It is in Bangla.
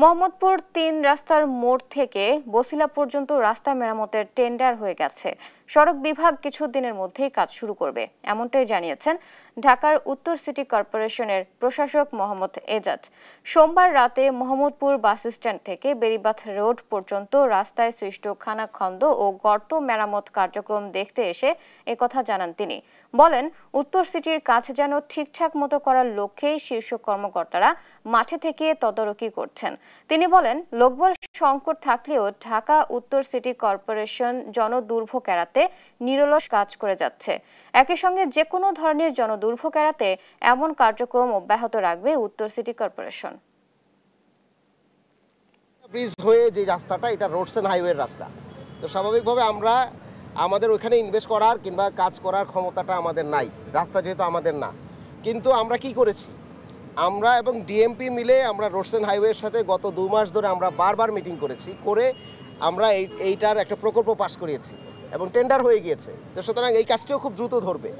মোহাম্মদপুর ৩ রাস্তার মোড় থেকে বছিলা পর্যন্ত রাস্তা মেরামতের টেন্ডার হয়ে গেছে। সড়ক বিভাগ কিছুদিনের মধ্যেই কাজ শুরু করবে, এমনটাই জানিয়েছেন ঢাকার উত্তর সিটি কর্পোরেশনের প্রশাসক মোহাম্মদ এজাজ। সোমবার রাতে মোহাম্মদপুর বাস স্ট্যান্ড থেকে বেড়িবাঁধ রোড পর্যন্ত রাস্তায় সৃষ্ট খানাখন্দ ও গর্ত মেরামত কার্যক্রম দেখতে এসে একথা জানান তিনি। বলেন, উত্তর সিটির কাজ যেন ঠিকঠাক মতো করার লক্ষ্যেই শীর্ষ কর্মকর্তারা মাঠে থেকে তদারকি করছেন। তিনি বলেন, লোকবল সংকট থাকলেও ঢাকা উত্তর সিটি কর্পোরেশন জনদুর্ভোগ এড়াতে নিরলস কাজ করে যাচ্ছে। একই সঙ্গে যে কোনো ধরনের জনদুর্ভোগ এড়াতে এমন কার্যক্রম অব্যাহত রাখবে উত্তর সিটি কর্পোরেশন। ব্রিজ হয়ে যে রাস্তাটা, এটা রোডস এন্ড হাইওয়ের রাস্তা, তো স্বাভাবিকভাবে আমরা আমাদের ওইখানে ইনভেস্ট করার কিংবা কাজ করার ক্ষমতাটা আমাদের নাই, রাস্তা যেহেতু আমাদের না। কিন্তু আমরা কি করেছি, আমরা এবং ডিএমপি মিলে আমরা রোডস এন্ড হাইওয়ের সাথে গত 2 মাস ধরে আমরা বারবার মিটিং করেছি, করে আমরা এইটার একটা প্রকল্প পাস করিয়েছি এবং টেন্ডার হয়ে গিয়েছে। তো সুতরাং এই কাজটিও খুব দ্রুত ধরবে।